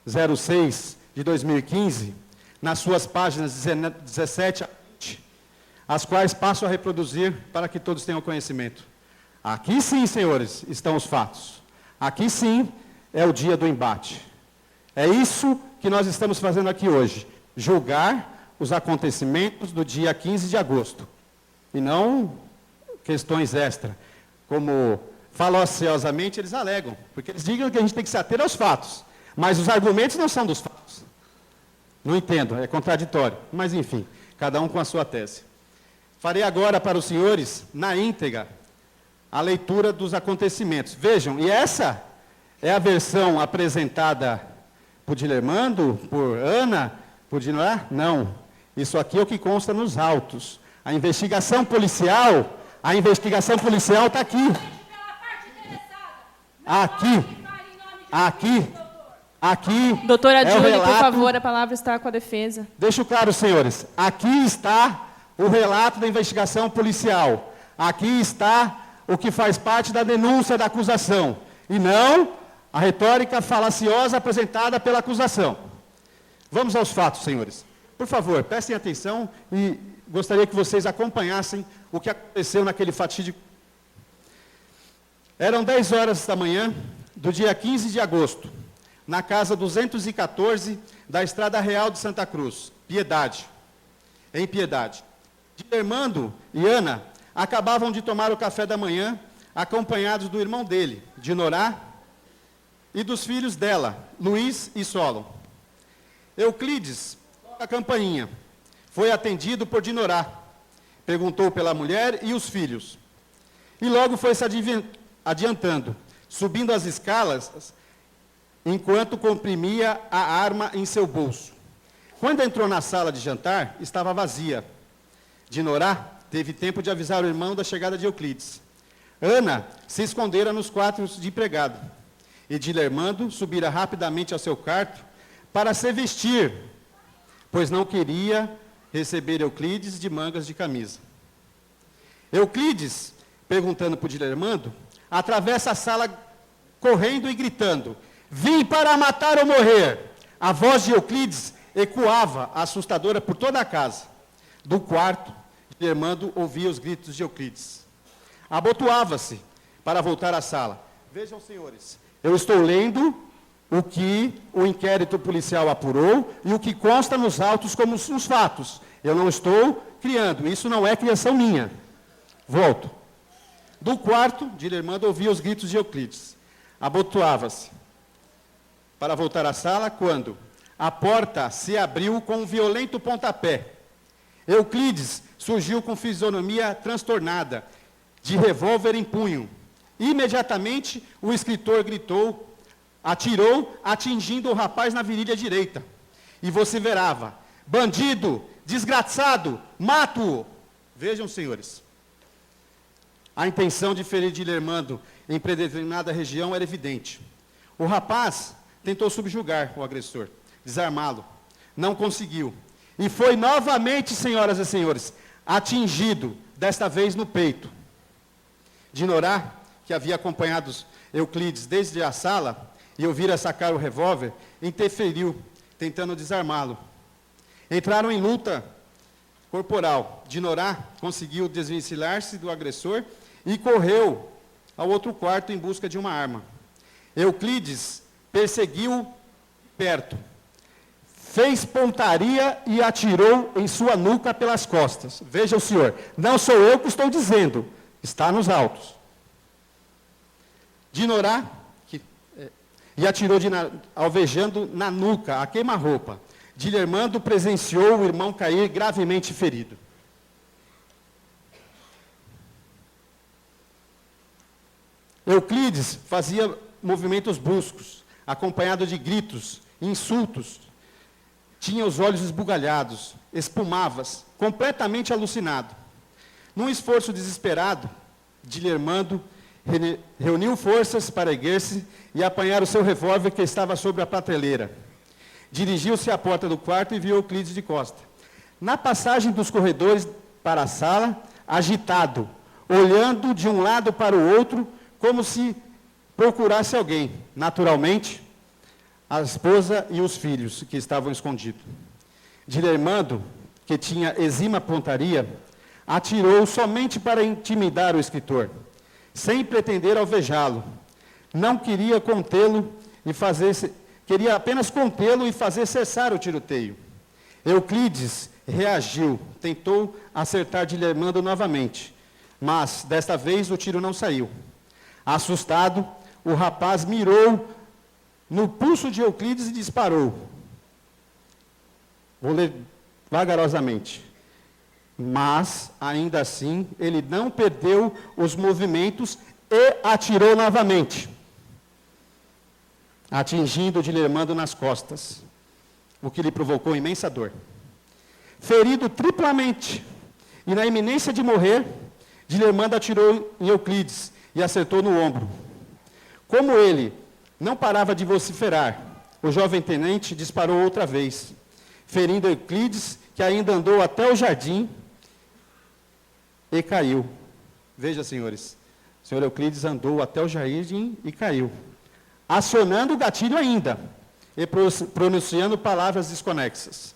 06 de 2015, nas suas páginas 17 a 20, as quais passo a reproduzir para que todos tenham conhecimento. Aqui sim, senhores, estão os fatos. Aqui sim é o dia do embate. É isso que nós estamos fazendo aqui hoje, julgar os acontecimentos do dia 15 de agosto, e não questões extra, como falaciosamente eles alegam, porque eles dizem que a gente tem que se ater aos fatos, mas os argumentos não são dos fatos. Não entendo, é contraditório, mas enfim, cada um com a sua tese. Farei agora para os senhores, na íntegra, a leitura dos acontecimentos. Vejam, e essa é a versão apresentada por Dilermando, por Ana, por Dinorá? Não. Isso aqui é o que consta nos autos. A investigação policial está aqui. Aqui. Doutora é Júlia, por favor, a palavra está com a defesa. Deixo claro, senhores, aqui está o relato da investigação policial. Aqui está o que faz parte da denúncia da acusação. E não a retórica falaciosa apresentada pela acusação. Vamos aos fatos, senhores. Por favor, prestem atenção e gostaria que vocês acompanhassem o que aconteceu naquele fatídico. Eram 10 horas da manhã do dia 15 de agosto, na casa 214 da Estrada Real de Santa Cruz, Piedade, em Piedade. Dilermando e Ana acabavam de tomar o café da manhã, acompanhados do irmão dele, Dinorá, e dos filhos dela, Luiz e Solon. Euclides, a campainha, foi atendido por Dinorá, perguntou pela mulher e os filhos, e logo foi se adiantando, subindo as escalas, enquanto comprimia a arma em seu bolso. Quando entrou na sala de jantar, estava vazia. Dinorá teve tempo de avisar o irmão da chegada de Euclides. Ana se escondera nos quartos de empregado, e Dilermando subira rapidamente ao seu quarto para se vestir, pois não queria receber Euclides de mangas de camisa. Euclides, perguntando por Dilermando, atravessa a sala correndo e gritando: "Vim para matar ou morrer!" A voz de Euclides ecoava, assustadora, por toda a casa. Do quarto, Dilermando ouvia os gritos de Euclides. Abotoava-se para voltar à sala. Vejam, senhores, eu estou lendo o que o inquérito policial apurou e o que consta nos autos como os fatos. Eu não estou criando, isso não é criação minha. Volto. Do quarto, Dilermando ouvia os gritos de Euclides. Abotoava-se para voltar à sala quando a porta se abriu com um violento pontapé. Euclides surgiu com fisionomia transtornada, de revólver em punho. Imediatamente, o escritor gritou, atirou, atingindo o rapaz na virilha direita. E vociferava: "Bandido, desgraçado, mato-o!" Vejam, senhores, a intenção de ferir Dilermando em predeterminada região era evidente. O rapaz tentou subjugar o agressor, desarmá-lo. Não conseguiu. E foi novamente, senhoras e senhores, atingido, desta vez no peito. Dinorá, que havia acompanhado Euclides desde a sala e ouvira sacar o revólver, interferiu, tentando desarmá-lo. Entraram em luta corporal. Dinorá conseguiu desvencilhar-se do agressor e correu ao outro quarto em busca de uma arma. Euclides perseguiu perto, fez pontaria e atirou em sua nuca pelas costas. Veja o senhor, não sou eu que estou dizendo, está nos autos. Dinorá, e atirou alvejando na nuca, a queima-roupa. Dilermando presenciou o irmão cair gravemente ferido. Euclides fazia movimentos bruscos, acompanhado de gritos, insultos. Tinha os olhos esbugalhados, espumava-se, completamente alucinado. Num esforço desesperado, Dilermando reuniu forças para erguer-se e apanhar o seu revólver que estava sobre a prateleira. Dirigiu-se à porta do quarto e viu Euclides de costa. Na passagem dos corredores para a sala, agitado, olhando de um lado para o outro, como se procurasse alguém. Naturalmente, a esposa e os filhos que estavam escondidos. Dilermando, que tinha exímia pontaria, atirou somente para intimidar o escritor, sem pretender alvejá-lo. Não queria contê-lo e queria apenas contê-lo e fazer cessar o tiroteio. Euclides reagiu, tentou acertar Dilermando novamente, mas desta vez o tiro não saiu. Assustado, o rapaz mirou no pulso de Euclides e disparou. Vou ler vagarosamente. Mas, ainda assim, ele não perdeu os movimentos e atirou novamente, atingindo Dilermando nas costas, o que lhe provocou imensa dor. Ferido triplamente e na iminência de morrer, Dilermando atirou em Euclides e acertou no ombro. Como ele não parava de vociferar, o jovem tenente disparou outra vez, ferindo Euclides, que ainda andou até o jardim e caiu. Veja, senhores, o senhor Euclides andou até o jardim e caiu, acionando o gatilho ainda, e pronunciando palavras desconexas.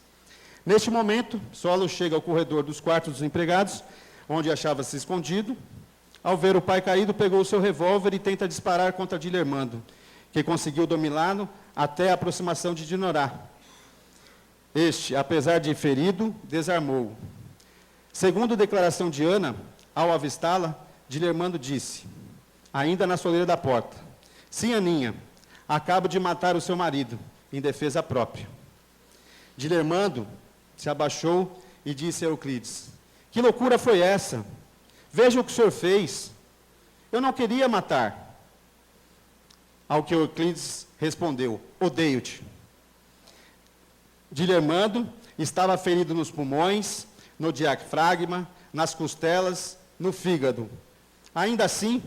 Neste momento, Solo chega ao corredor dos quartos dos empregados, onde achava-se escondido. Ao ver o pai caído, pegou o seu revólver e tenta disparar contra Dilermando, que conseguiu dominá-lo até a aproximação de Dinorá. Este, apesar de ferido, desarmou-o. Segundo declaração de Ana, ao avistá-la, Dilermando disse, ainda na soleira da porta, sim, Aninha, acabo de matar o seu marido, em defesa própria. Dilermando se abaixou e disse a Euclides, que loucura foi essa? Veja o que o senhor fez. Eu não queria matar. Ao que Euclides respondeu, odeio-te. Dilermando estava ferido nos pulmões, no diafragma, nas costelas, no fígado. Ainda assim,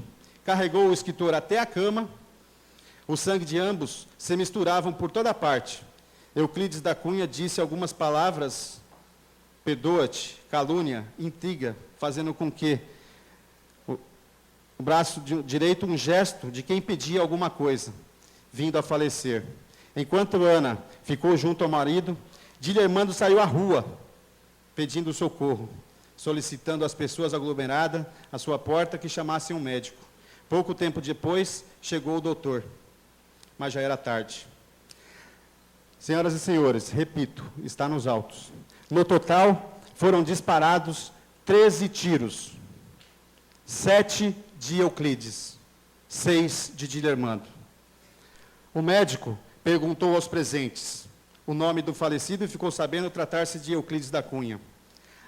carregou o escritor até a cama. O sangue de ambos se misturavam por toda parte. Euclides da Cunha disse algumas palavras, perdoa-te, calúnia, intriga, fazendo com que o braço direito um gesto de quem pedia alguma coisa, vindo a falecer. Enquanto Ana ficou junto ao marido, Dilermando saiu à rua, pedindo socorro, solicitando às pessoas aglomeradas à sua porta que chamassem um médico. Pouco tempo depois, chegou o doutor, mas já era tarde. Senhoras e senhores, repito, está nos autos. No total, foram disparados 13 tiros, 7 de Euclides, 6 de Dilermando. O médico perguntou aos presentes o nome do falecido e ficou sabendo tratar-se de Euclides da Cunha.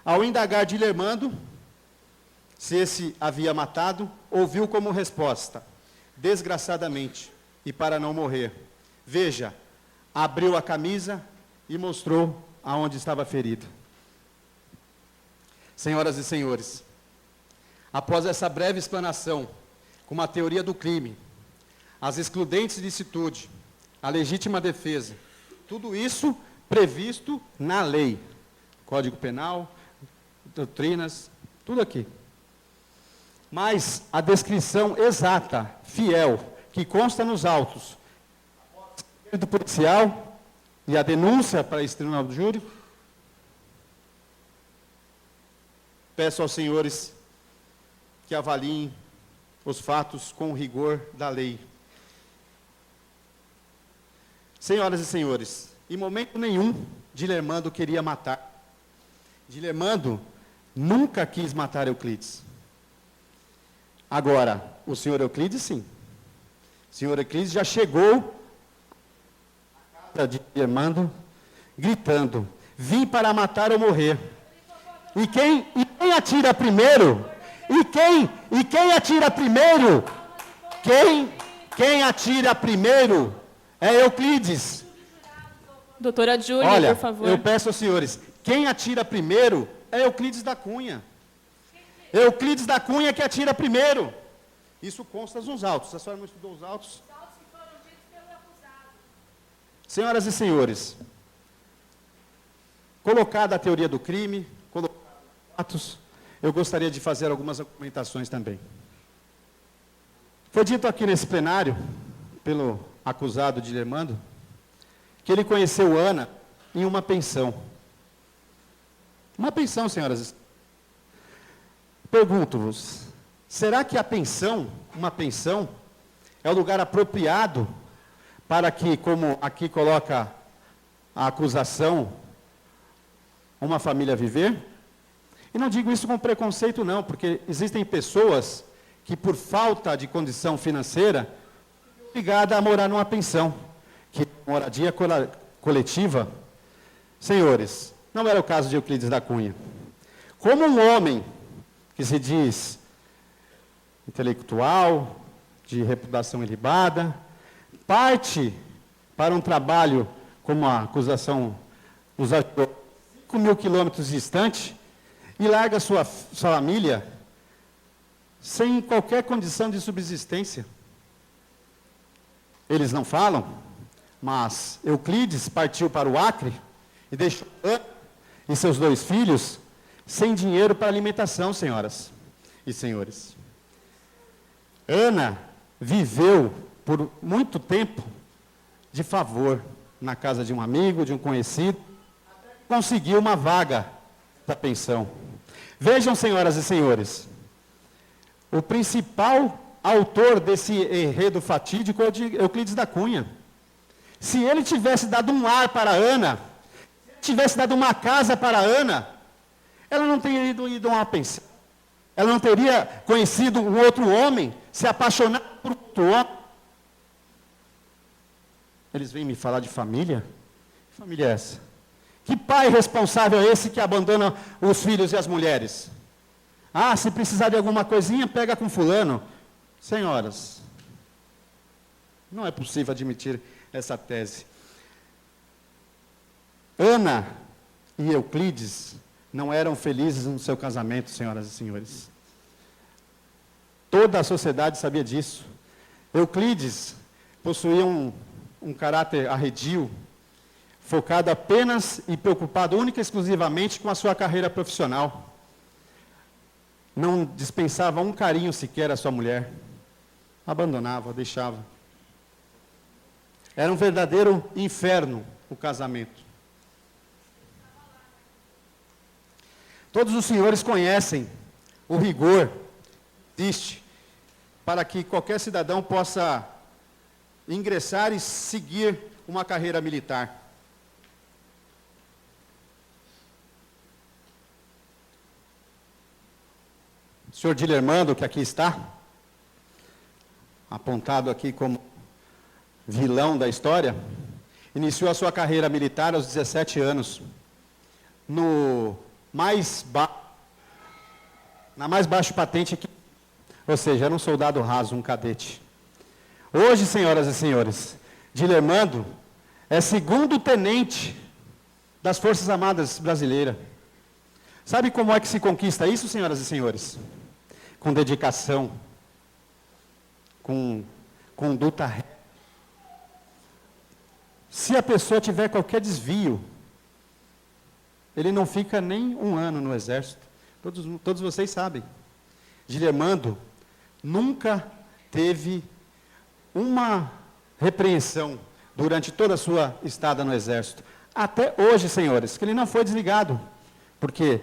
Ao indagar Dilermando se esse havia matado, ouviu como resposta, desgraçadamente, e para não morrer. Veja, abriu a camisa e mostrou aonde estava ferido. Senhoras e senhores, após essa breve explanação, com a teoria do crime, as excludentes de licitude, a legítima defesa, tudo isso previsto na lei, Código Penal, doutrinas, tudo aqui. Mas a descrição exata, fiel, que consta nos autos, do policial e a denúncia para esse tribunal do júri, peço aos senhores que avaliem os fatos com o rigor da lei. Senhoras e senhores, em momento nenhum, Dilermando queria matar. Dilermando nunca quis matar Euclides. Agora, o senhor Euclides, sim. O senhor Euclides já chegou à casa de Dilermando, gritando, vim para matar ou morrer. E quem atira primeiro? E quem atira primeiro? Quem atira primeiro é Euclides. Doutora Júlia, Olha, por favor. eu peço aos senhores, quem atira primeiro é Euclides da Cunha. Euclides da Cunha que atira primeiro. Isso consta nos autos. A senhora não estudou os autos? Os autos que foram ditos pelo acusado. Senhoras e senhores, colocada a teoria do crime, colocada os fatos, eu gostaria de fazer algumas argumentações também. Foi dito aqui nesse plenário, pelo acusado Dilermando, que ele conheceu Ana em uma pensão. Uma pensão, senhoras. Pergunto-vos, será que a pensão, uma pensão, é o lugar apropriado para que, como aqui coloca a acusação, uma família viver? E não digo isso com preconceito não, porque existem pessoas que por falta de condição financeira, são obrigadas a morar numa pensão, que é moradia coletiva. Senhores, não era o caso de Euclides da Cunha. Como um homem que se diz intelectual, de reputação ilibada, parte para um trabalho, como a acusação nos achou, 5.000 quilômetros distante, e larga sua família sem qualquer condição de subsistência. Eles não falam, mas Euclides partiu para o Acre e deixou Ana e seus 2 filhos sem dinheiro para alimentação, senhoras e senhores. Ana viveu por muito tempo de favor na casa de um amigo, de um conhecido, conseguiu uma vaga da pensão. Vejam, senhoras e senhores, o principal autor desse enredo fatídico é o de Euclides da Cunha. Se ele tivesse dado um lar para Ana, tivesse dado uma casa para Ana, ela não teria ido a uma pensão. Ela não teria conhecido um outro homem, se apaixonado por outro homem. Eles vêm me falar de família? Que família é essa? Que pai responsável é esse que abandona os filhos e as mulheres? Ah, se precisar de alguma coisinha, pega com fulano. Senhoras, não é possível admitir essa tese. Ana e Euclides não eram felizes no seu casamento, senhoras e senhores. Toda a sociedade sabia disso. Euclides possuía um caráter arredio, focado apenas e preocupado única e exclusivamente com a sua carreira profissional. Não dispensava um carinho sequer à sua mulher. Abandonava, deixava. Era um verdadeiro inferno o casamento. Todos os senhores conhecem o rigor que existe para que qualquer cidadão possa ingressar e seguir uma carreira militar. O senhor Dilermando, que aqui está, apontado aqui como vilão da história, iniciou a sua carreira militar aos 17 anos, na mais baixa patente, ou seja, era um soldado raso, um cadete. Hoje, senhoras e senhores, Dilermando é 2º tenente das Forças Armadas brasileiras. Sabe como é que se conquista isso, senhoras e senhores? Com dedicação, com conduta reta. Se a pessoa tiver qualquer desvio, ele não fica nem 1 ano no exército. Todos vocês sabem. Dilermando nunca teve uma repreensão durante toda a sua estada no exército. Até hoje, senhores, que ele não foi desligado. Porque,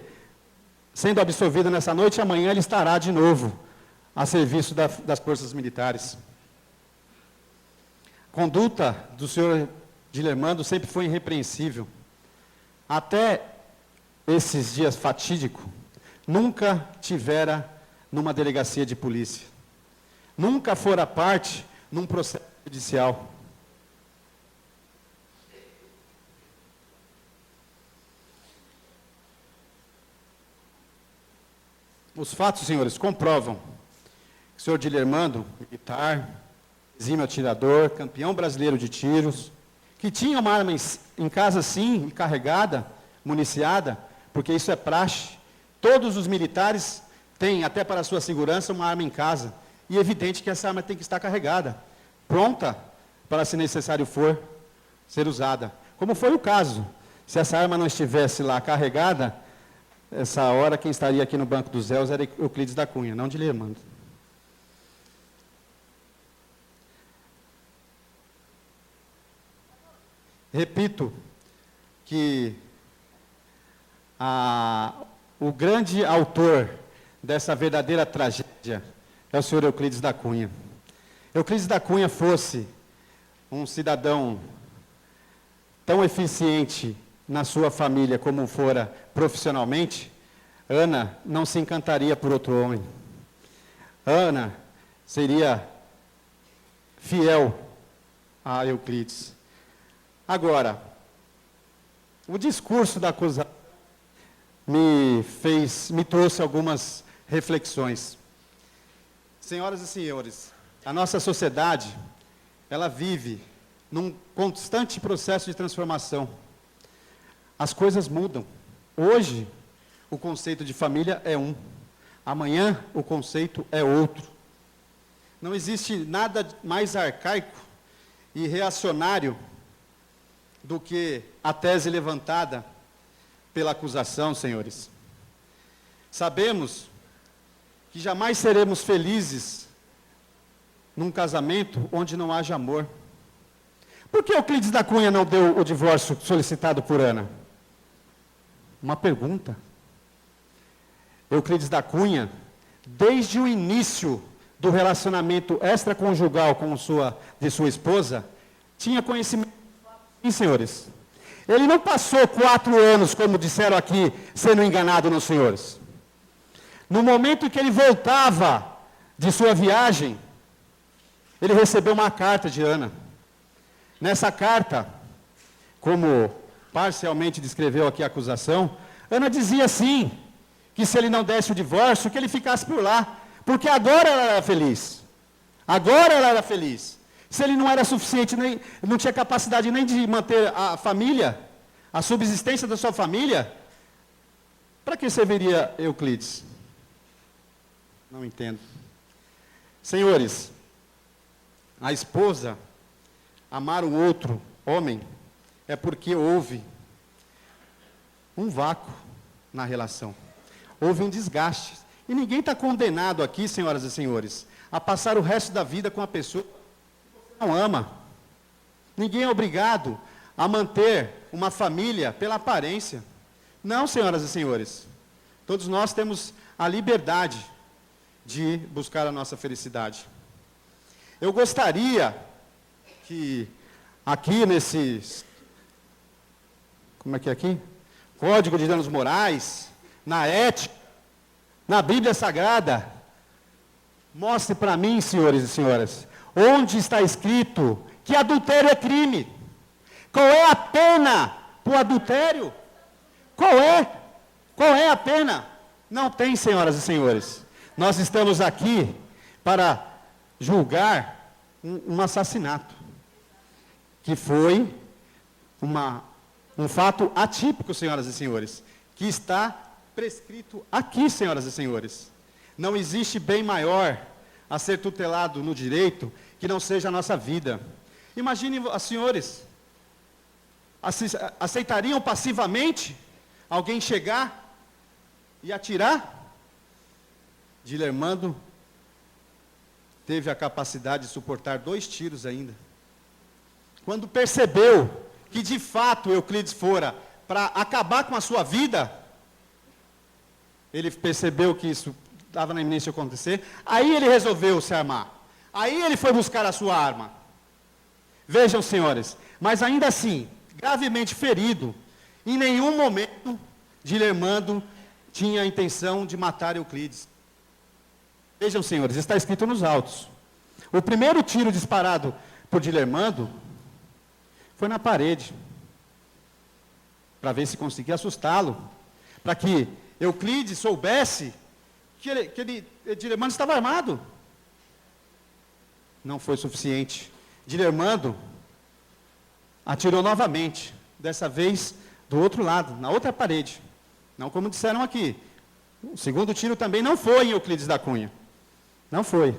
sendo absolvido nessa noite, amanhã ele estará de novo a serviço das forças militares. A conduta do senhor Dilermando sempre foi irrepreensível. Até esses dias fatídicos, nunca tivera numa delegacia de polícia. Nunca fora parte num processo judicial. Os fatos, senhores, comprovam que o senhor Dilermando, militar, exímio atirador, campeão brasileiro de tiros, que tinha uma arma em casa, sim, carregada, municiada, porque isso é praxe. Todos os militares têm, até para a sua segurança, uma arma em casa. E é evidente que essa arma tem que estar carregada, pronta para, se necessário for, ser usada. Como foi o caso. Se essa arma não estivesse lá carregada, essa hora quem estaria aqui no banco dos réus era Euclides da Cunha, não Dilermando. Repito que o grande autor dessa verdadeira tragédia é o senhor Euclides da Cunha. Euclides da Cunha fosse um cidadão tão eficiente na sua família como fora profissionalmente, Ana não se encantaria por outro homem. Ana seria fiel a Euclides. Agora, o discurso da acusação me trouxe algumas reflexões. Senhoras e senhores, a nossa sociedade, ela vive num constante processo de transformação. As coisas mudam. Hoje, o conceito de família é um. Amanhã, o conceito é outro. Não existe nada mais arcaico e reacionário do que a tese levantada pela acusação, senhores. Sabemos que jamais seremos felizes num casamento onde não haja amor. Por que Euclides da Cunha não deu o divórcio solicitado por Ana? Uma pergunta. Euclides da Cunha, desde o início do relacionamento extraconjugal de sua esposa, tinha conhecimento. Sim, senhores. Ele não passou 4 anos, como disseram aqui, sendo enganado nos senhores. No momento em que ele voltava de sua viagem, ele recebeu uma carta de Ana. Nessa carta, como parcialmente descreveu aqui a acusação, Ana dizia assim, que se ele não desse o divórcio, que ele ficasse por lá, porque agora ela era feliz. Agora ela era feliz. Se ele não era suficiente, não tinha capacidade nem de manter a família, a subsistência da sua família, para que serviria Euclides? Não entendo. Senhores, a esposa amar o outro homem é porque houve um vácuo na relação. Houve um desgaste. E ninguém está condenado aqui, senhoras e senhores, a passar o resto da vida com a pessoa que não ama. Ninguém é obrigado a manter uma família pela aparência. Não, senhoras e senhores. Todos nós temos a liberdade de buscar a nossa felicidade. Eu gostaria que aqui como é que é aqui? Código de Danos Morais, na ética, na Bíblia Sagrada, mostre para mim, senhores e senhoras, onde está escrito que adultério é crime. Qual é a pena para o adultério? Qual é? Qual é a pena? Não tem, senhoras e senhores. Nós estamos aqui para julgar um assassinato, que foi um fato atípico, senhoras e senhores, que está prescrito aqui, senhoras e senhores. Não existe bem maior a ser tutelado no direito que não seja a nossa vida. Imaginem, senhores, aceitariam passivamente alguém chegar e atirar? Dilermando teve a capacidade de suportar 2 tiros ainda. Quando percebeu que de fato Euclides fora para acabar com a sua vida, ele percebeu que isso estava na iminência de acontecer, aí ele resolveu se armar. Aí ele foi buscar a sua arma. Vejam, senhores, mas ainda assim, gravemente ferido, em nenhum momento Dilermando tinha a intenção de matar Euclides. Vejam, senhores, está escrito nos autos. O primeiro tiro disparado por Dilermando foi na parede, para ver se conseguia assustá-lo, para que Euclides soubesse que Dilermando estava armado. Não foi suficiente. Dilermando atirou novamente, dessa vez do outro lado, na outra parede. Não como disseram aqui. O segundo tiro também não foi em Euclides da Cunha. Não foi.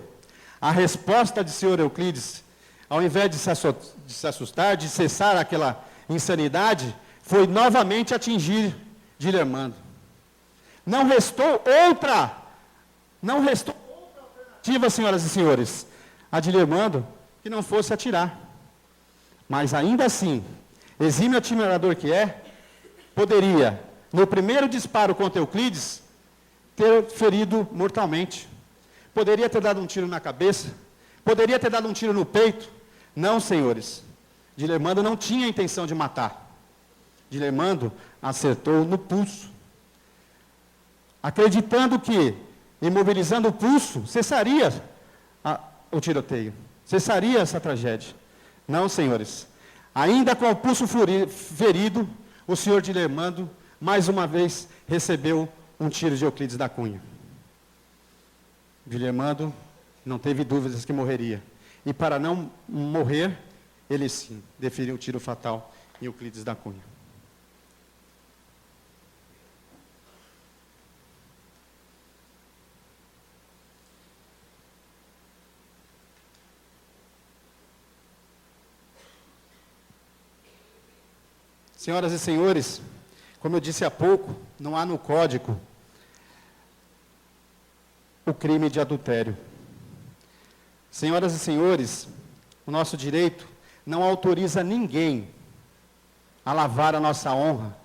A resposta de senhor Euclides, ao invés de se assustar, de cessar aquela insanidade, foi novamente atingir Dilermando. Não restou outra alternativa, senhoras e senhores, a Dilermando, que não fosse atirar. Mas ainda assim, exímio atirador que é, poderia, no primeiro disparo contra Euclides, ter ferido mortalmente. Poderia ter dado um tiro na cabeça, poderia ter dado um tiro no peito. Não, senhores. Dilermando não tinha a intenção de matar. Dilermando acertou no pulso, acreditando que, imobilizando o pulso, cessaria o tiroteio, cessaria essa tragédia. Não, senhores. Ainda com o pulso ferido, o senhor Dilermando, mais uma vez, recebeu um tiro de Euclides da Cunha. Dilermando não teve dúvidas que morreria. E para não morrer, ele sim, deferiu um tiro fatal em Euclides da Cunha. Senhoras e senhores, como eu disse há pouco, não há no Código o crime de adultério. Senhoras e senhores, o nosso direito não autoriza ninguém a lavar a nossa honra,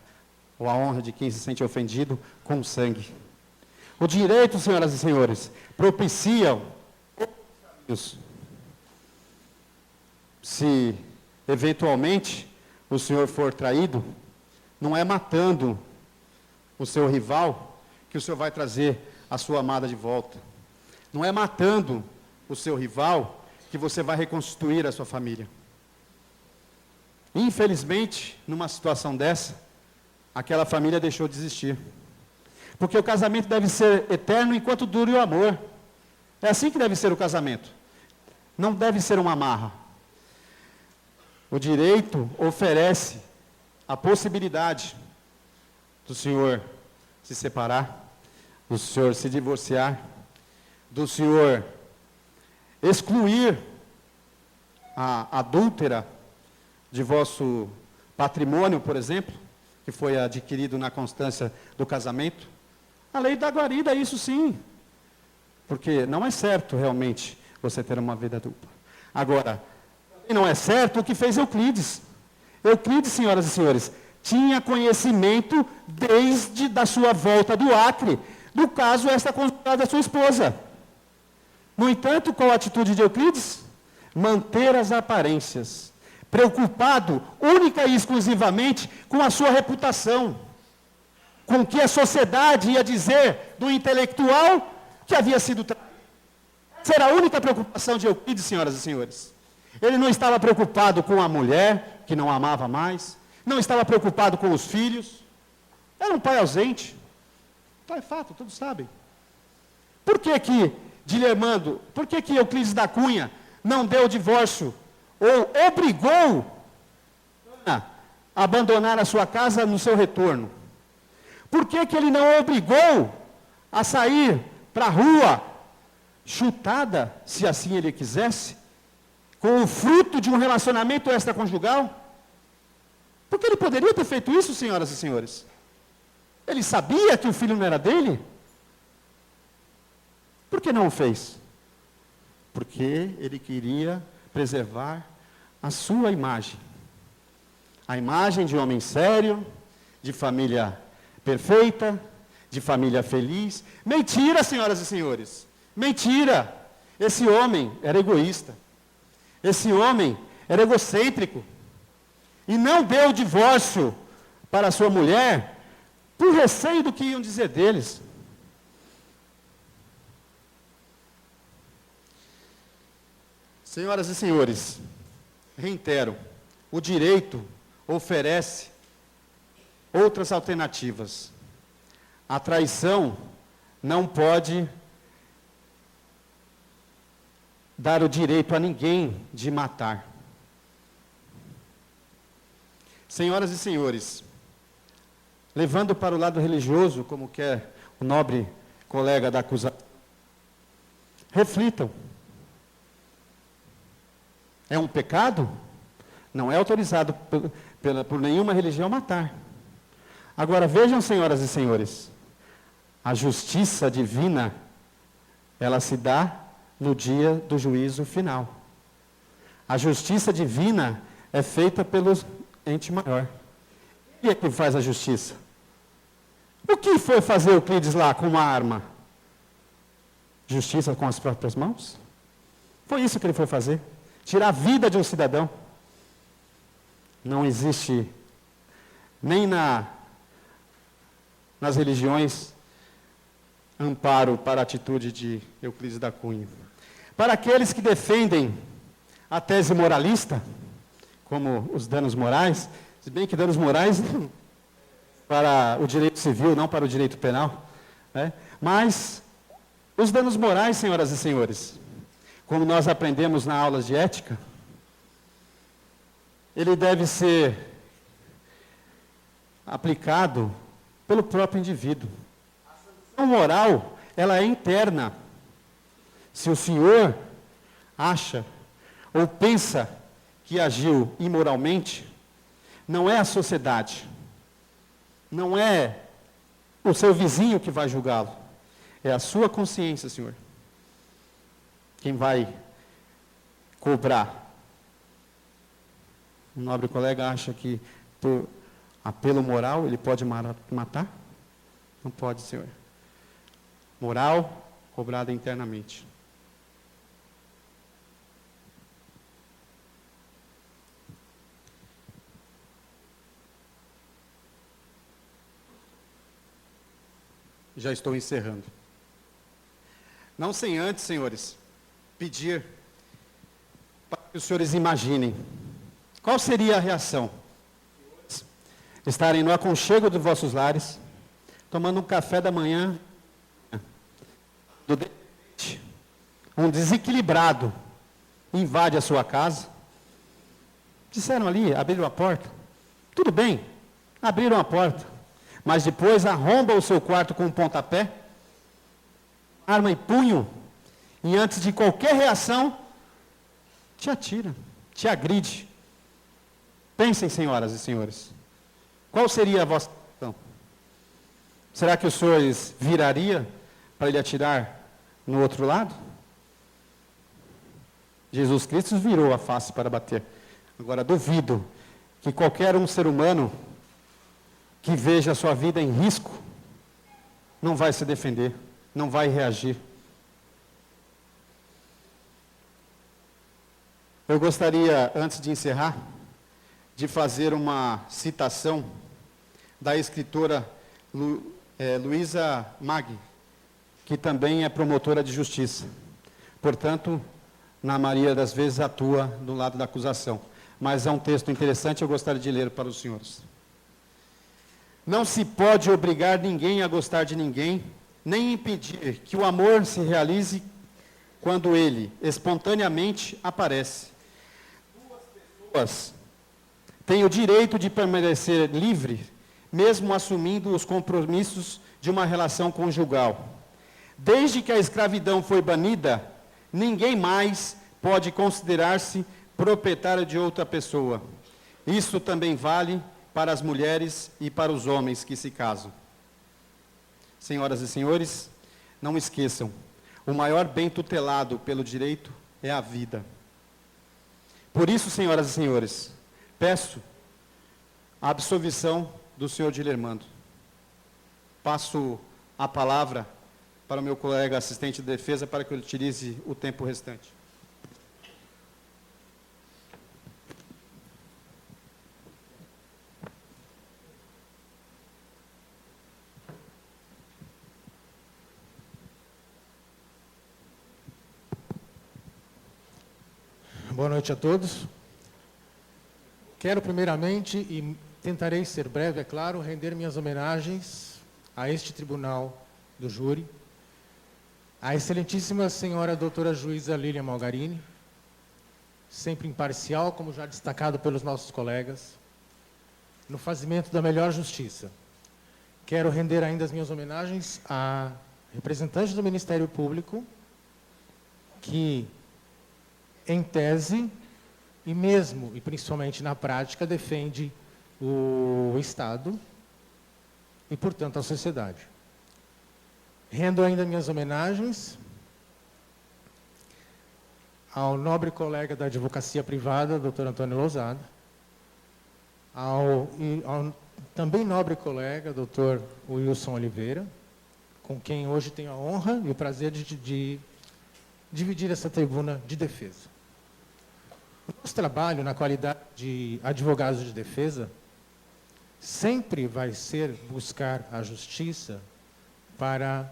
ou a honra de quem se sente ofendido, com sangue. O direito, senhoras e senhores, propicia isso. Se, eventualmente, o senhor for traído, não é matando o seu rival que o senhor vai trazer a sua amada de volta. Não é matando o seu rival que você vai reconstituir a sua família. Infelizmente, numa situação dessa, aquela família deixou de existir. Porque o casamento deve ser eterno enquanto dure o amor. É assim que deve ser o casamento. Não deve ser uma amarra. O direito oferece a possibilidade do senhor se separar, do senhor se divorciar, do senhor excluir a adúltera de vosso patrimônio, por exemplo, que foi adquirido na constância do casamento. A lei da guarida, isso sim, porque não é certo realmente você ter uma vida dupla. Agora, não é certo o que fez Euclides. Euclides, senhoras e senhores, tinha conhecimento desde da sua volta do Acre, do caso extraconjugal da sua esposa. No entanto, qual a atitude de Euclides? Manter as aparências, preocupado única e exclusivamente com a sua reputação, com o que a sociedade ia dizer do intelectual que havia sido traído. Essa era a única preocupação de Euclides, senhoras e senhores. Ele não estava preocupado com a mulher, que não amava mais, não estava preocupado com os filhos, era um pai ausente. Então é fato, todos sabem. Por que Dilermando, por que Euclides da Cunha não deu o divórcio, ou obrigou a abandonar a sua casa no seu retorno? Por que ele não obrigou a sair para a rua, chutada, se assim ele quisesse, com o fruto de um relacionamento extraconjugal? Porque ele poderia ter feito isso, senhoras e senhores. Ele sabia que o filho não era dele? Por que não o fez? Porque ele queria preservar a sua imagem. A imagem de homem sério, de família perfeita, de família feliz. Mentira, senhoras e senhores. Mentira. Esse homem era egoísta. Esse homem era egocêntrico. E não deu o divórcio para a sua mulher por receio do que iam dizer deles. Senhoras e senhores, reitero, o direito oferece outras alternativas. A traição não pode dar o direito a ninguém de matar. Senhoras e senhores, levando para o lado religioso, como quer o nobre colega da acusação, reflitam. É um pecado? Não é autorizado por nenhuma religião matar. Agora vejam, senhoras e senhores, a justiça divina, ela se dá no dia do juízo final. A justiça divina é feita pelos ente maior. Ele é que faz a justiça. O que foi fazer Euclides lá com uma arma? Justiça com as próprias mãos? Foi isso que ele foi fazer. Tirar a vida de um cidadão. Não existe, nem nas religiões, amparo para a atitude de Euclides da Cunha. Para aqueles que defendem a tese moralista, como os danos morais, se bem que danos morais para o direito civil, não para o direito penal, né? Mas os danos morais, senhoras e senhores, como nós aprendemos na aulas de ética, ele deve ser aplicado pelo próprio indivíduo. A sanção moral, ela é interna. Se o senhor acha ou pensa que agiu imoralmente, não é a sociedade, não é o seu vizinho que vai julgá-lo, é a sua consciência, senhor, quem vai cobrar. Um nobre colega acha que por apelo moral ele pode matar? Não pode, senhor. Moral cobrada internamente. Já estou encerrando. Não sem antes, senhores, pedir para que os senhores imaginem qual seria a reação. Estarem no aconchego dos vossos lares, tomando um café da manhã, um desequilibrado invade a sua casa. Disseram ali, abriram a porta. Tudo bem, abriram a porta. Mas depois arromba o seu quarto com um pontapé, arma e punho, e antes de qualquer reação, te atira, te agride. Pensem, senhoras e senhores, qual seria a vossa ação? Será que os senhores viraria para ele atirar no outro lado? Jesus Cristo virou a face para bater. Agora, duvido que qualquer ser humano que veja a sua vida em risco, não vai se defender, não vai reagir. Eu gostaria, antes de encerrar, de fazer uma citação da escritora Luísa Maggi, que também é promotora de justiça. Portanto, na maioria das vezes atua do lado da acusação. Mas é um texto interessante, eu gostaria de ler para os senhores. Não se pode obrigar ninguém a gostar de ninguém, nem impedir que o amor se realize quando ele, espontaneamente, aparece. Duas pessoas têm o direito de permanecer livre, mesmo assumindo os compromissos de uma relação conjugal. Desde que a escravidão foi banida, ninguém mais pode considerar-se proprietário de outra pessoa. Isso também vale para as mulheres e para os homens que se casam. Senhoras e senhores, não esqueçam, o maior bem tutelado pelo direito é a vida. Por isso, senhoras e senhores, peço a absolvição do senhor Dilermando. Passo a palavra para o meu colega assistente de defesa para que ele utilize o tempo restante. Boa noite a todos. Quero primeiramente, e tentarei ser breve, é claro, render minhas homenagens a este tribunal do júri, à excelentíssima senhora doutora juíza Lília Malgarini, sempre imparcial, como já destacado pelos nossos colegas, no fazimento da melhor justiça. Quero render ainda as minhas homenagens a representantes do Ministério Público, que em tese, e mesmo e principalmente na prática, defende o Estado e, portanto, a sociedade. Rendo ainda minhas homenagens ao nobre colega da advocacia privada, Dr. Antônio Lousada, ao também nobre colega, doutor Wilson Oliveira, com quem hoje tenho a honra e o prazer de dividir essa tribuna de defesa. O nosso trabalho na qualidade de advogados de defesa sempre vai ser buscar a justiça para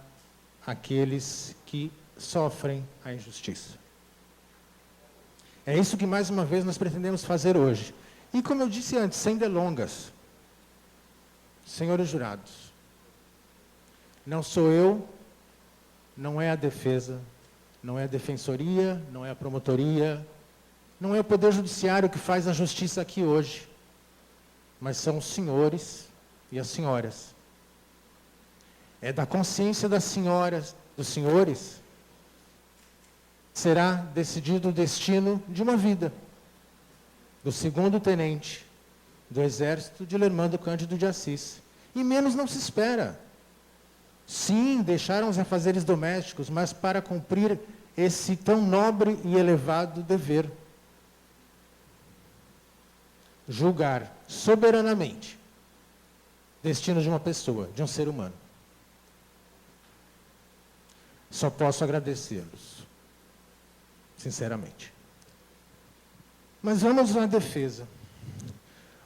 aqueles que sofrem a injustiça. É isso que, mais uma vez, nós pretendemos fazer hoje. E, como eu disse antes, sem delongas, senhores jurados, não sou eu, não é a defesa, não é a defensoria, não é a promotoria, não é o Poder Judiciário que faz a justiça aqui hoje, mas são os senhores e as senhoras. É da consciência das senhoras, dos senhores, será decidido o destino de uma vida do segundo tenente do Exército de Lermando Cândido de Assis. E menos não se espera. Sim, deixaram os afazeres domésticos, mas para cumprir esse tão nobre e elevado dever. Julgar soberanamente o destino de uma pessoa, de um ser humano. Só posso agradecê-los, sinceramente. Mas vamos à defesa.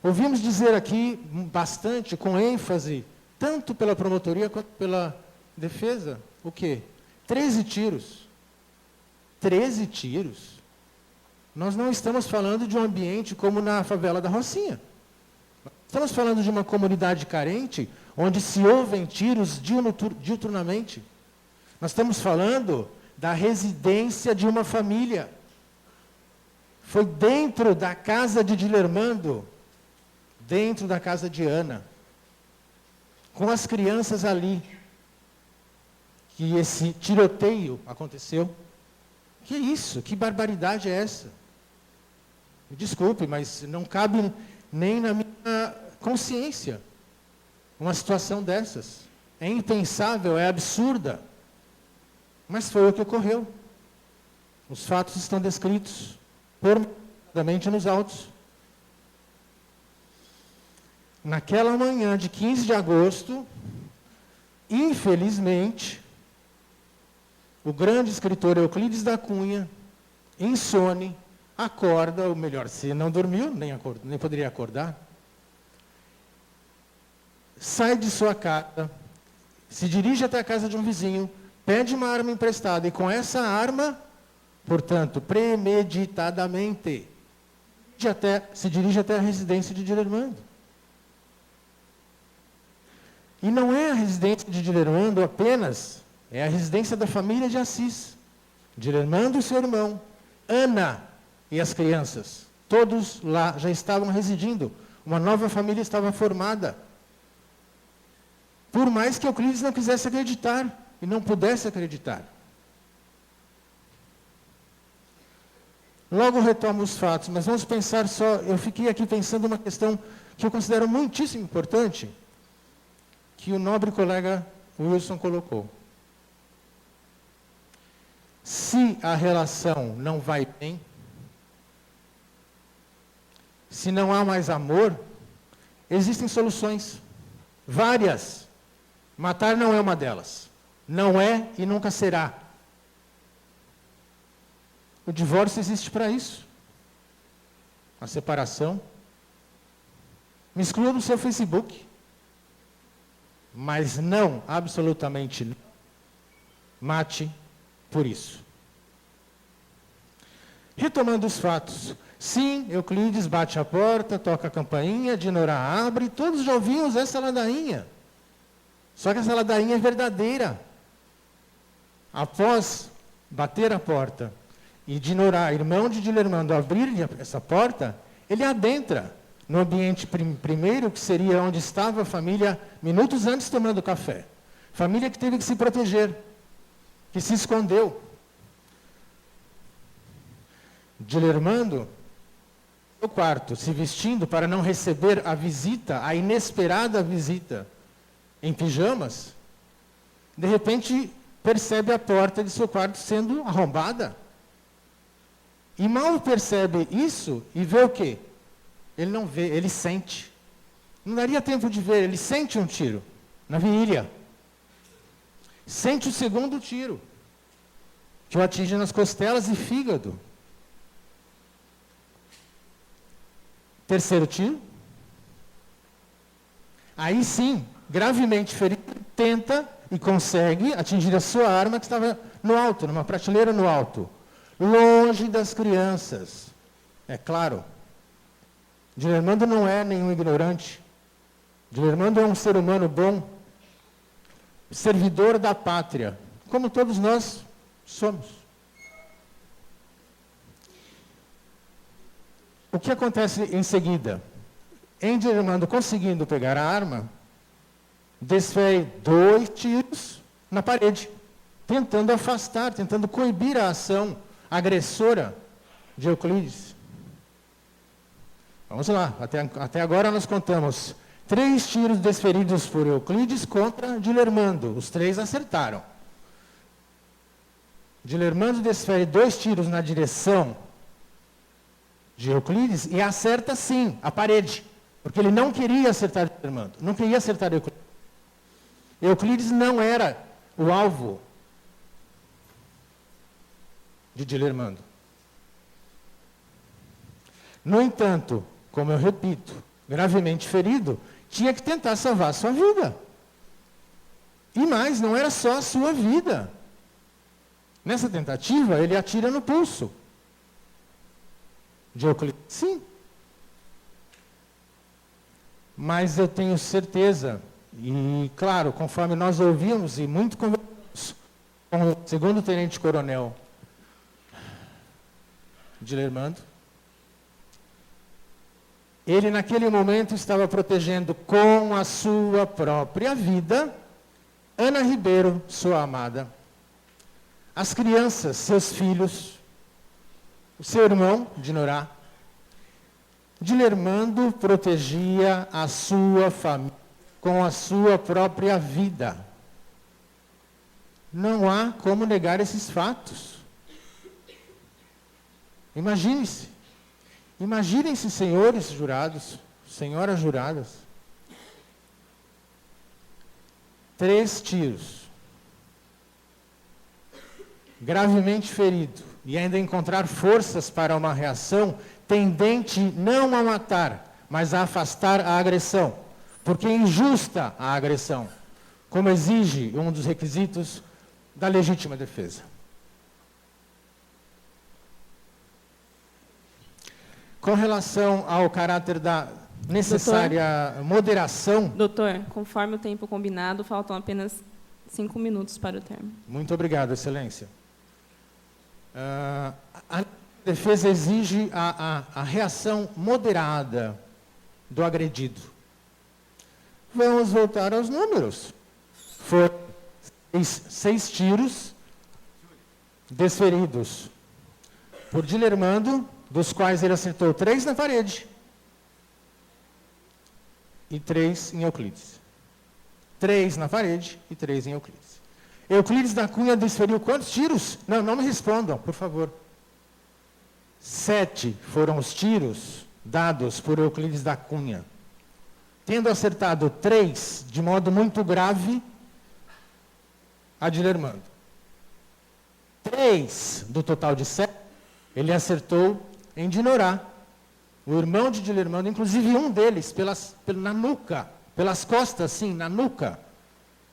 Ouvimos dizer aqui bastante, com ênfase, tanto pela promotoria quanto pela defesa, o quê? 13 tiros. 13 tiros. Nós não estamos falando de um ambiente como na favela da Rocinha. Estamos falando de uma comunidade carente, onde se ouvem tiros diuturnamente. Nós estamos falando da residência de uma família. Foi dentro da casa de Dilermando, dentro da casa de Ana, com as crianças ali, que esse tiroteio aconteceu. Que isso? Que barbaridade é essa? Me desculpe, mas não cabe nem na minha consciência uma situação dessas. É impensável, é absurda. Mas foi o que ocorreu. Os fatos estão descritos pormenidosamente nos autos. Naquela manhã de 15 de agosto, infelizmente, o grande escritor Euclides da Cunha, insone, acorda, ou melhor, se não dormiu, nem poderia acordar, sai de sua casa, se dirige até a casa de um vizinho, pede uma arma emprestada, e com essa arma, portanto, premeditadamente, se dirige até a residência de Dilermando. E não é a residência de Dilermando apenas, é a residência da família de Assis. Dilermando e seu irmão, Ana e as crianças, todos lá já estavam residindo. Uma nova família estava formada. Por mais que Euclides não quisesse acreditar e não pudesse acreditar. Logo retomo os fatos, mas vamos pensar só, eu fiquei aqui pensando uma questão que eu considero muitíssimo importante, que o nobre colega Wilson colocou. Se a relação não vai bem, se não há mais amor, existem soluções, várias. Matar não é uma delas. Não é e nunca será. O divórcio existe para isso. A separação. Me exclua do seu Facebook. Mas não, absolutamente não. Mate por isso. Retomando os fatos. Sim, Euclides bate a porta, toca a campainha, Dinorá abre, todos já ouvimos essa ladainha. Só que essa ladainha é verdadeira. Após bater a porta e Dinorá, irmão de Dilermando, abrir essa porta, ele adentra no ambiente primeiro, que seria onde estava a família minutos antes tomando café. Família que teve que se proteger, que se escondeu. Dilermando, no quarto, se vestindo para não receber a visita, a inesperada visita, em pijamas, de repente percebe a porta de seu quarto sendo arrombada. E mal percebe isso e vê o quê? Ele não vê, ele sente. Não daria tempo de ver, ele sente um tiro na virilha. Sente o segundo tiro, que o atinge nas costelas e fígado. Terceiro tiro. Aí sim, gravemente ferido, tenta e consegue atingir a sua arma que estava no alto, numa prateleira no alto, longe das crianças. É claro, Dilermando não é nenhum ignorante. Dilermando é um ser humano bom, servidor da pátria, como todos nós somos. O que acontece em seguida? Em Dilermando conseguindo pegar a arma, desfere 2 tiros na parede, tentando afastar, tentando coibir a ação agressora de Euclides. Vamos lá, até agora nós contamos 3 tiros desferidos por Euclides contra Dilermando. Os 3 acertaram. Dilermando desfere 2 tiros na direção de Euclides e acerta sim a parede, porque ele não queria acertar Dilermando, não queria acertar Euclides. Euclides não era o alvo de Dilermando. No entanto, como eu repito, gravemente ferido, tinha que tentar salvar a sua vida. E mais, não era só a sua vida. Nessa tentativa, ele atira no pulso de Euclides. Sim. Mas eu tenho certeza, e claro, conforme nós ouvimos e muito conversamos com o segundo tenente-coronel Dilermando, ele naquele momento estava protegendo com a sua própria vida Ana Ribeiro, sua amada, as crianças, seus filhos, o seu irmão, Dinorá. Dilermando protegia a sua família com a sua própria vida. Não há como negar esses fatos. Imagine-se. Imaginem-se, senhores jurados, senhoras juradas. 3 tiros. Gravemente ferido. E ainda encontrar forças para uma reação tendente não a matar, mas a afastar a agressão. Porque é injusta a agressão, como exige um dos requisitos da legítima defesa. Com relação ao caráter da necessária moderação... Doutor, conforme o tempo combinado, faltam apenas 5 minutos para o termo. Muito obrigado, Excelência. A defesa exige a reação moderada do agredido. Vamos voltar aos números. Foram 6 tiros desferidos por Dilermando, dos quais ele acertou 3 na parede e 3 em Euclides. 3 na parede e 3 em Euclides. Euclides da Cunha desferiu quantos tiros? Não me respondam, por favor. 7 foram os tiros dados por Euclides da Cunha, tendo acertado 3 de modo muito grave a Dilermando. 3 do total de 7, ele acertou em Dinorá, o irmão de Dilermando, inclusive um deles, na nuca, pelas costas, sim, na nuca.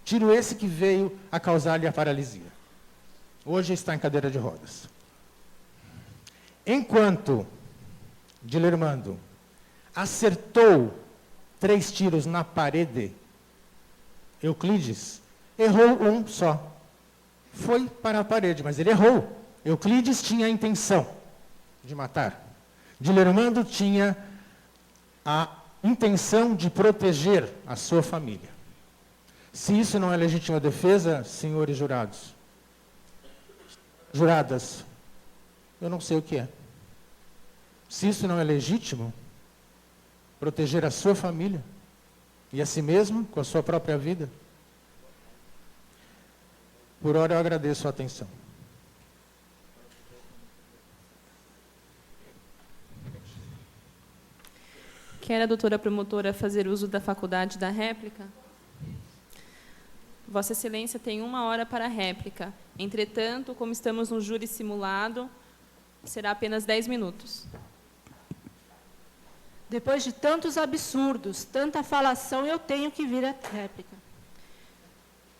Tiro esse que veio a causar-lhe a paralisia. Hoje está em cadeira de rodas. Enquanto Dilermando acertou 3 tiros na parede, Euclides errou um só. Foi para a parede, mas ele errou. Euclides tinha a intenção de matar. Dilermando tinha a intenção de proteger a sua família. Se isso não é legítima defesa, senhores jurados, juradas, eu não sei o que é. Se isso não é legítimo, proteger a sua família e a si mesmo com a sua própria vida. Por hora eu agradeço a atenção. Quer a doutora promotora fazer uso da faculdade da réplica? Vossa Excelência tem 1 hora para a réplica. Entretanto, como estamos no júri simulado, será apenas 10 minutos. Depois de tantos absurdos, tanta falação, eu tenho que vir à réplica.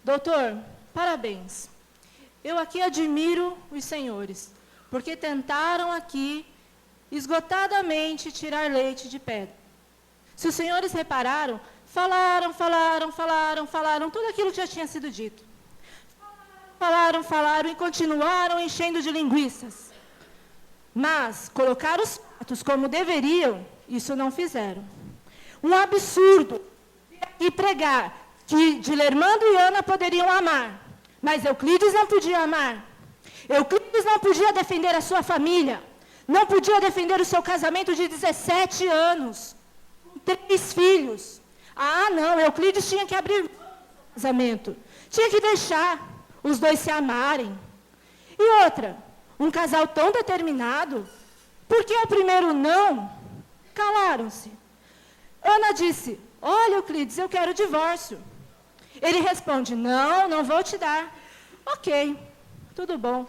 Doutor, parabéns. Eu aqui admiro os senhores, porque tentaram aqui esgotadamente tirar leite de pedra. Se os senhores repararam, falaram tudo aquilo que já tinha sido dito. Falaram e continuaram enchendo de linguiças. Mas colocar os fatos como deveriam, isso não fizeram. Um absurdo. E pregar que Dilermando e Ana poderiam amar, mas Euclides não podia amar. Euclides não podia defender a sua família, não podia defender o seu casamento de 17 anos, com 3 filhos. Ah, não, Euclides tinha que abrir o casamento, tinha que deixar os dois se amarem. E outra, um casal tão determinado, por que ao primeiro não, calaram-se? Ana disse, olha, Euclides, eu quero o divórcio. Ele responde, não vou te dar. Ok, tudo bom.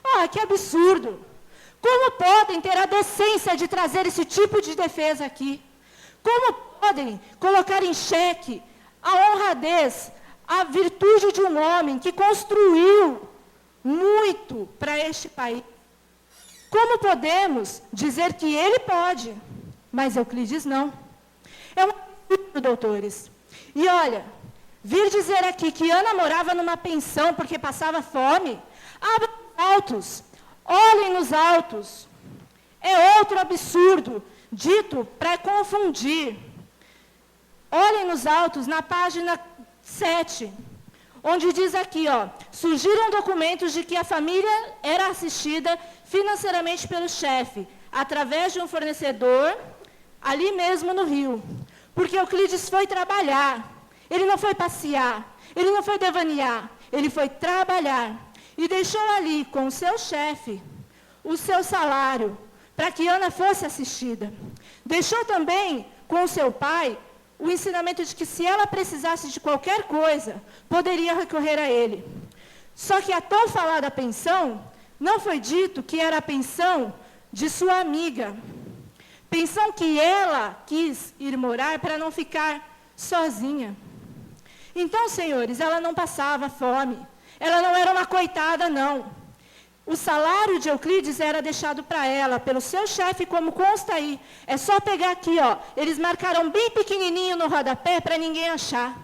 Ah, que absurdo. Como podem ter a decência de trazer esse tipo de defesa aqui? Como podem colocar em xeque a honradez, a virtude de um homem que construiu muito para este país? Como podemos dizer que ele pode, mas Euclides não? É um absurdo, doutores. E olha, vir dizer aqui que Ana morava numa pensão porque passava fome, abram os autos, olhem nos autos. É outro absurdo, dito para confundir. Olhem nos autos, na página 7, onde diz aqui, ó, surgiram documentos de que a família era assistida financeiramente pelo chefe, através de um fornecedor, ali mesmo no Rio. Porque Euclides foi trabalhar, ele não foi passear, ele não foi devanear, ele foi trabalhar. E deixou ali com o seu chefe o seu salário, para que Ana fosse assistida. Deixou também com o seu pai o ensinamento de que se ela precisasse de qualquer coisa, poderia recorrer a ele. Só que a tão falada pensão, não foi dito que era a pensão de sua amiga. Pensão que ela quis ir morar para não ficar sozinha. Então, senhores, ela não passava fome. Ela não era uma coitada, não. O salário de Euclides era deixado para ela, pelo seu chefe, como consta aí. É só pegar aqui, ó. Eles marcaram bem pequenininho no rodapé para ninguém achar.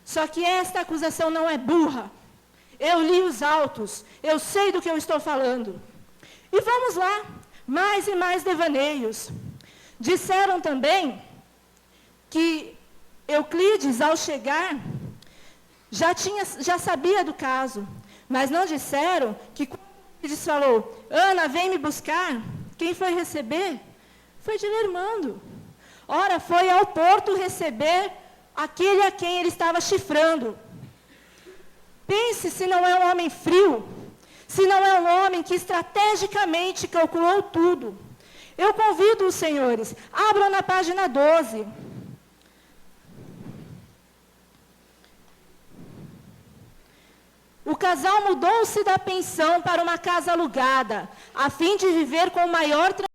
Só que esta acusação não é burra. Eu li os autos. Eu sei do que eu estou falando. E vamos lá. Mais e mais devaneios. Disseram também que Euclides, ao chegar, já sabia do caso. Mas não disseram que quando Euclides falou, Ana, vem me buscar, quem foi receber? Foi Dilermando. Ora, foi ao porto receber aquele a quem ele estava chifrando. Pense se não é um homem frio, se não é um homem que estrategicamente calculou tudo. Eu convido os senhores, abram na página 12. O casal mudou-se da pensão para uma casa alugada, a fim de viver com maior tranquilidade.